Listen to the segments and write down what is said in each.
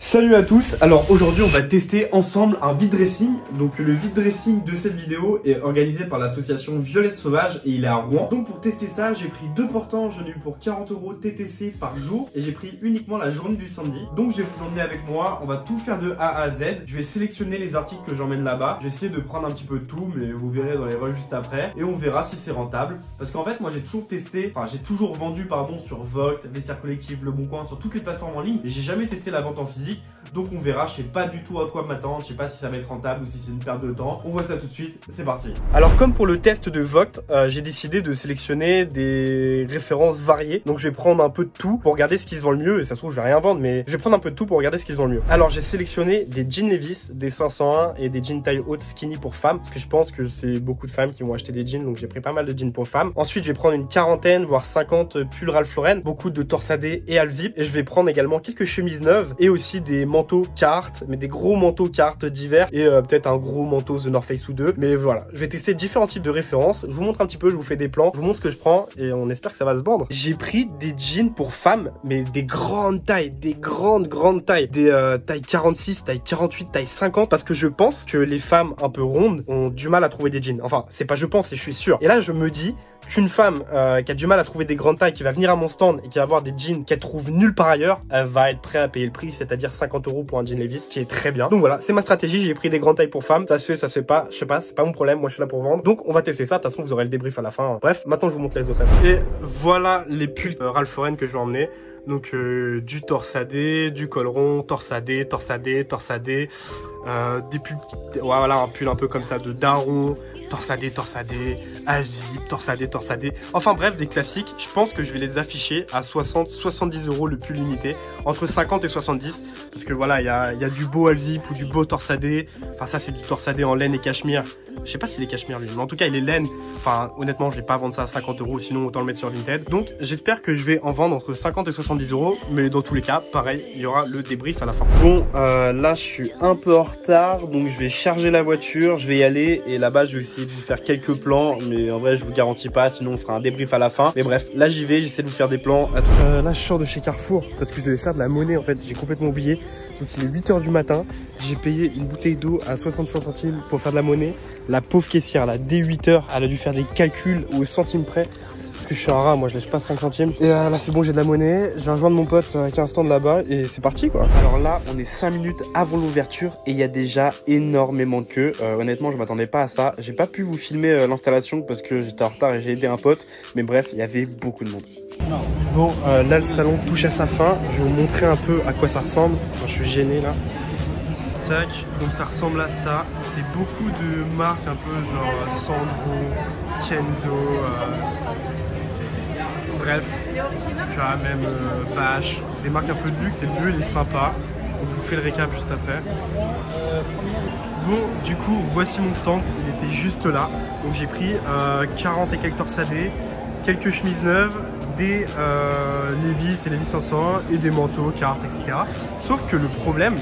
Salut à tous, alors aujourd'hui on va tester ensemble un vide dressing. Donc le vide dressing de cette vidéo est organisé par l'association Violette Sauvage et il est à Rouen. Donc pour tester ça, j'ai pris deux portants, j'en ai eu pour 40 € TTC par jour et j'ai pris uniquement la journée du samedi. Donc je vais vous emmener avec moi, on va tout faire de A à Z. Je vais sélectionner les articles que j'emmène là-bas. Je vais essayer de prendre un petit peu de tout, mais vous verrez dans les vols juste après. Et on verra si c'est rentable. Parce qu'en fait moi j'ai toujours testé, j'ai toujours vendu sur Vogt, Vestiaire Collectif, Le Bon Coin, sur toutes les plateformes en ligne. Et j'ai jamais testé la vente en physique. Donc on verra, je sais pas du tout à quoi m'attendre, je sais pas si ça va être rentable ou si c'est une perte de temps. On voit ça tout de suite, c'est parti. Alors comme pour le test de Vogt, j'ai décidé de sélectionner des références variées. Donc je vais prendre un peu de tout pour regarder ce qui se vend le mieux. Et ça se trouve je vais rien vendre, mais je vais prendre un peu de tout pour regarder ce qui se vend le mieux. Alors j'ai sélectionné des jeans Levi's, des 501 et des jeans taille haute skinny pour femmes. Parce que je pense que c'est beaucoup de femmes qui vont acheter des jeans. Donc j'ai pris pas mal de jeans pour femmes. Ensuite je vais prendre une quarantaine voire 50 pulls Ralph Lauren. Beaucoup de torsadés et half zip. Et je vais prendre également quelques chemises neuves et aussi des manteaux cartes, mais des gros manteaux cartes d'hiver et peut-être un gros manteau The North Face ou deux. Mais voilà, je vais tester différents types de références. Je vous montre un petit peu, je vous fais des plans, je vous montre ce que je prends et on espère que ça va se vendre. J'ai pris des jeans pour femmes, mais des grandes tailles, des grandes tailles, des tailles 46, taille 48, taille 50, parce que je pense que les femmes un peu rondes ont du mal à trouver des jeans. Enfin, c'est pas je pense, c'est je suis sûr. Et là, je me dis qu'une femme qui a du mal à trouver des grandes tailles, qui va venir à mon stand et qui va avoir des jeans qu'elle trouve nulle part ailleurs, elle va être prête à payer le prix, c'est-à-dire 50 € pour un jean Levi's, qui est très bien. Donc voilà, c'est ma stratégie, j'ai pris des grandes tailles pour femmes, ça se fait, ça se fait pas, je sais pas, c'est pas mon problème, moi je suis là pour vendre. Donc on va tester ça, de toute façon vous aurez le débrief à la fin. Bref, maintenant je vous montre les autres. Et voilà les pulls Ralph Lauren que je vais emmener. Donc du torsadé, du col rond, torsadé, des pulls, voilà, un pull un peu comme ça de daron, torsadé, half zip, torsadé. Enfin bref, des classiques. Je pense que je vais les afficher à 70 € le pull limité, entre 50 et 70, parce que voilà, il y a du beau half zip ou du beau torsadé. Enfin ça c'est du torsadé en laine et cachemire. Je sais pas s'il est cachemire lui, mais en tout cas il est laine. Enfin honnêtement je vais pas vendre ça à 50 €, sinon autant le mettre sur Vinted. Donc j'espère que je vais en vendre entre 50 et 70 €, mais dans tous les cas pareil, il y aura le débrief à la fin. Bon là je suis un peu en retard, donc je vais charger la voiture, je vais y aller et là-bas je vais essayer de vous faire quelques plans, mais en vrai je vous garantis pas, sinon on fera un débrief à la fin. Mais bref, là j'y vais, j'essaie de vous faire des plans. Là je sors de chez Carrefour parce que je devais faire de la monnaie en fait, j'ai complètement oublié. Donc il est 8 h du matin, j'ai payé une bouteille d'eau à 65 centimes pour faire de la monnaie. La pauvre caissière là, dès 8 h, elle a dû faire des calculs au centime près. Parce que je suis un rat, moi je lâche pas 5 centimes. Et là c'est bon, j'ai de la monnaie. Je vais rejoindre mon pote qui a un stand là-bas et c'est parti quoi. Alors là on est 5 minutes avant l'ouverture et il y a déjà énormément de queue. Honnêtement je m'attendais pas à ça. J'ai pas pu vous filmer l'installation parce que j'étais en retard et j'ai aidé un pote. Mais bref, il y avait beaucoup de monde. Bon là le salon touche à sa fin. Je vais vous montrer un peu à quoi ça ressemble. Enfin, je suis gêné là. Tac, donc ça ressemble à ça. C'est beaucoup de marques un peu genre Sandro, Kenzo. Bref, tu as même Bash, des marques un peu de luxe et le lieu il est sympa. Donc je vous fais le récap juste après. Bon, du coup, voici mon stand, il était juste là. Donc j'ai pris 40 et quelques torsadés, quelques chemises neuves, des Levi's et Levi's 501 et des manteaux, cartes, etc. Sauf que le problème,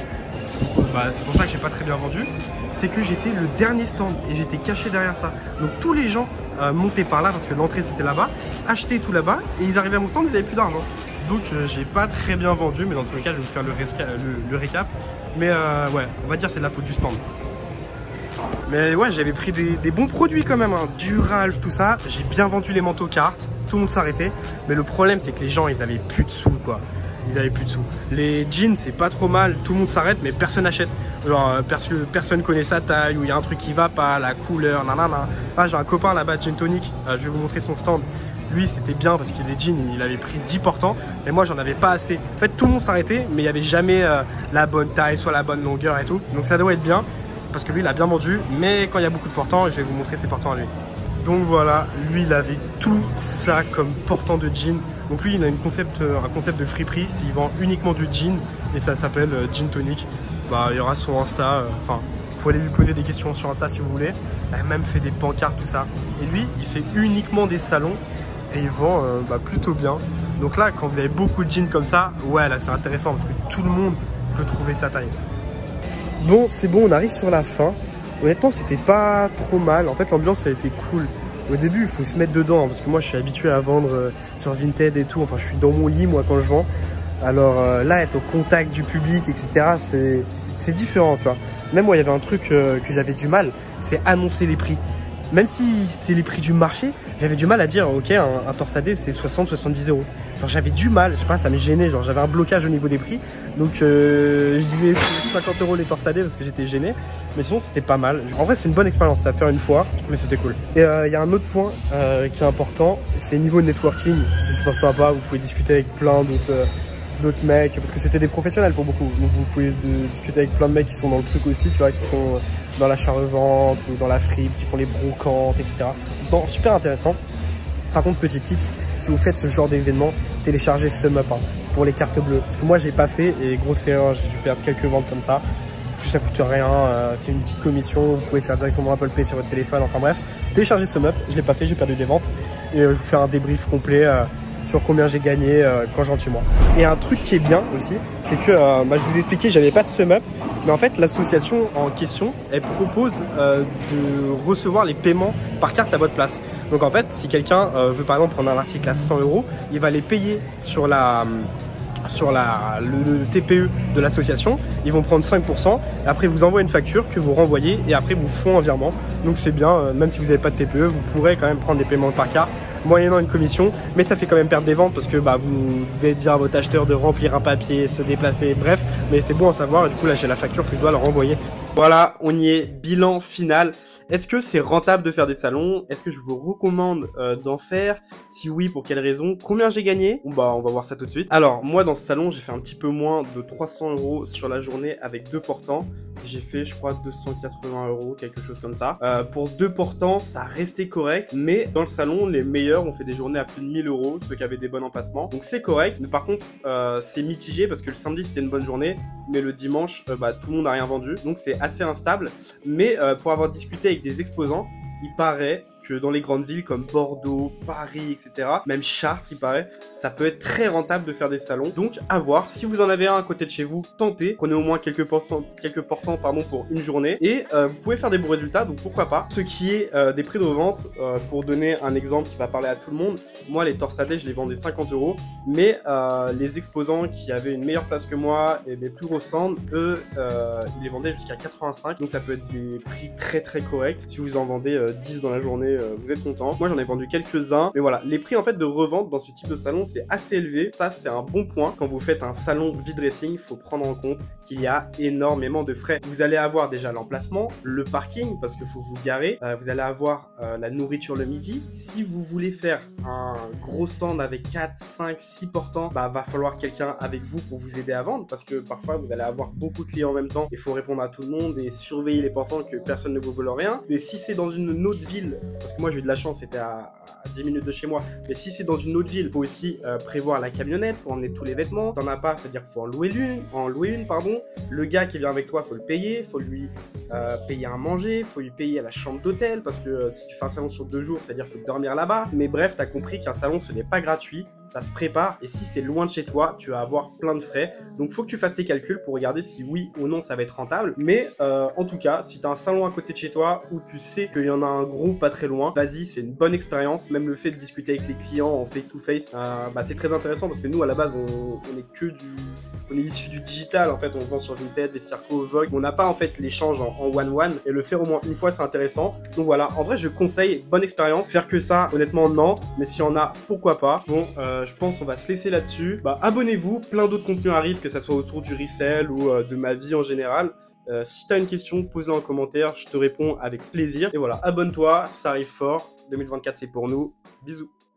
c'est pour ça que j'ai pas très bien vendu, c'est que j'étais le dernier stand et j'étais caché derrière ça. Donc tous les gens montaient par là parce que l'entrée c'était là-bas, achetaient tout là-bas et ils arrivaient à mon stand, ils n'avaient plus d'argent. Donc j'ai pas très bien vendu, mais dans tous les cas je vais vous faire le récap. Mais ouais, on va dire c'est de la faute du stand. Mais ouais, j'avais pris des bons produits quand même, hein. Du Ralph, tout ça. J'ai bien vendu les manteaux cartes, tout le monde s'arrêtait. Mais le problème c'est que les gens ils avaient plus de sous quoi. Ils avaient plus de sous. Les jeans c'est pas trop mal, tout le monde s'arrête mais personne n'achète. Genre personne connaît sa taille ou il y a un truc qui va pas, la couleur, nanana. Ah, j'ai un copain là-bas, Gin Tonic, je vais vous montrer son stand. Lui c'était bien parce qu'il y a des jeans, il avait pris 10 portants et moi j'en avais pas assez. En fait tout le monde s'arrêtait mais il n'y avait jamais la bonne taille, soit la bonne longueur et tout. Donc ça doit être bien parce que lui il a bien vendu, mais quand il y a beaucoup de portants, je vais vous montrer ses portants à lui. Donc voilà, lui il avait tout ça comme portant de jean. Donc lui il a un concept de friperie, il vend uniquement du jean et ça s'appelle Gin Tonic. Il y aura son Insta, faut aller lui poser des questions sur Insta si vous voulez. Il a même fait des pancartes, tout ça. Et lui il fait uniquement des salons et il vend plutôt bien. Donc là quand vous avez beaucoup de jeans comme ça, ouais là c'est intéressant parce que tout le monde peut trouver sa taille. Bon c'est bon, on arrive sur la fin. Honnêtement c'était pas trop mal, en fait l'ambiance a été cool. Au début il faut se mettre dedans parce que moi je suis habitué à vendre sur Vinted et tout, enfin je suis dans mon lit moi quand je vends. Alors là, être au contact du public, etc., c'est différent, tu vois. Même moi, il y avait un truc que j'avais du mal, c'est annoncer les prix. Même si c'est les prix du marché, j'avais du mal à dire, ok, un torsadé, c'est 60-70 euros. Genre, j'avais du mal, je sais pas, ça me gênait, genre, j'avais un blocage au niveau des prix. Donc, je disais 50 euros les torsadés parce que j'étais gêné. Mais sinon, c'était pas mal. En vrai, c'est une bonne expérience, ça à faire une fois, mais c'était cool. Et il y a un autre point qui est important, c'est niveau networking. C'est super sympa, vous pouvez discuter avec plein d'autres mecs, parce que c'était des professionnels pour beaucoup. Donc vous pouvez discuter avec plein de mecs qui sont dans le truc aussi, tu vois, qui sont dans l'achat-revente ou dans la fripe, qui font les brocantes, etc. Bon, super intéressant. Par contre, petit tips, si vous faites ce genre d'événement, téléchargez SumUp pour les cartes bleues. Parce que moi, j'ai pas fait et grosse erreur, j'ai dû perdre quelques ventes comme ça. Ça coûte rien, c'est une petite commission, vous pouvez faire directement Apple Pay sur votre téléphone, enfin bref. Téléchargez SumUp, je l'ai pas fait, j'ai perdu des ventes. Et je vais vous faire un débrief complet sur combien j'ai gagné quand je rentre chez moi. Et un truc qui est bien aussi, c'est que je vous ai expliqué, j'avais pas de SumUp, mais en fait l'association en question, elle propose de recevoir les paiements par carte à votre place. Donc en fait, si quelqu'un veut par exemple prendre un article à 100 euros, il va les payer sur le TPE de l'association, ils vont prendre 5%, et après vous envoient une facture que vous renvoyez et après vous font un virement. Donc c'est bien, même si vous n'avez pas de TPE, vous pourrez quand même prendre des paiements par carte moyennant une commission, mais ça fait quand même perdre des ventes parce que vous devez dire à votre acheteur de remplir un papier, se déplacer, bref, mais c'est bon à savoir et du coup là j'ai la facture que je dois leur renvoyer. Voilà, on y est, bilan final. Est-ce que c'est rentable de faire des salons? Est-ce que je vous recommande d'en faire? Si oui, pour quelles raisons? Combien j'ai gagné? Bon, on va voir ça tout de suite. Alors, moi, dans ce salon, j'ai fait un petit peu moins de 300 euros sur la journée avec 2 portants. J'ai fait, je crois, 280 euros, quelque chose comme ça. Pour 2 portants, ça restait correct. Mais dans le salon, les meilleurs ont fait des journées à plus de 1000 euros, ceux qui avaient des bons empassements. Donc, c'est correct. Mais par contre, c'est mitigé parce que le samedi, c'était une bonne journée. Mais le dimanche, tout le monde n'a rien vendu. Donc, c'est assez instable. Mais pour avoir discuté avec des exposants, il paraît que dans les grandes villes comme Bordeaux, Paris, etc., même Chartres, il paraît, ça peut être très rentable de faire des salons. Donc, à voir. Si vous en avez un à côté de chez vous, tentez. Prenez au moins quelques portants pour une journée. Et vous pouvez faire des beaux résultats, donc pourquoi pas. Ce qui est des prix de revente, pour donner un exemple qui va parler à tout le monde, moi, les torsadés, je les vendais 50 euros. Mais les exposants qui avaient une meilleure place que moi et des plus gros stands, eux, ils les vendaient jusqu'à 85. Donc, ça peut être des prix très, très corrects. Si vous en vendez 10 dans la journée, vous êtes content. Moi, j'en ai vendu quelques-uns. Mais voilà, les prix en fait de revente dans ce type de salon, c'est assez élevé. Ça, c'est un bon point. Quand vous faites un salon vide-dressing, il faut prendre en compte qu'il y a énormément de frais. Vous allez avoir déjà l'emplacement, le parking, parce qu'il faut vous garer. Vous allez avoir la nourriture le midi. Si vous voulez faire un gros stand avec 4, 5, 6 portants, va falloir quelqu'un avec vous pour vous aider à vendre, parce que parfois, vous allez avoir beaucoup de clients en même temps. Il faut répondre à tout le monde et surveiller les portants que personne ne vous vole rien. Et si c'est dans une autre ville, parce que moi j'ai eu de la chance, c'était à 10 minutes de chez moi, mais si c'est dans une autre ville, il faut aussi prévoir la camionnette pour emmener tous les vêtements. T'en as pas, c'est-à-dire qu'il faut en louer une, le gars qui vient avec toi, faut le payer, faut lui payer à manger, faut lui payer à la chambre d'hôtel, parce que si tu fais un salon sur 2 jours, c'est-à-dire qu'il faut dormir là-bas. Mais bref, t'as compris qu'un salon ce n'est pas gratuit, ça se prépare, et si c'est loin de chez toi, tu vas avoir plein de frais. Donc faut que tu fasses tes calculs pour regarder si oui ou non ça va être rentable. Mais en tout cas, si t'as un salon à côté de chez toi où tu sais qu'il y en a un gros pas très loin, vas-y, c'est une bonne expérience. Même le fait de discuter avec les clients en face-to-face, c'est très intéressant parce que nous à la base on est issu du digital, en fait on vend sur Vinted, Escarco, Vogue, on n'a pas en fait l'échange en one-one, et le faire au moins une fois c'est intéressant. Donc voilà, en vrai je conseille, bonne expérience. Faire que ça, honnêtement non, mais s'il y en a, pourquoi pas. Bon, je pense qu'on va se laisser là-dessus. Abonnez-vous, plein d'autres contenus arrivent, que ça soit autour du resell ou de ma vie en général. Si t'as une question, pose-la en commentaire, je te réponds avec plaisir. Et voilà, abonne-toi, ça arrive fort. 2024 c'est pour nous. Bisous.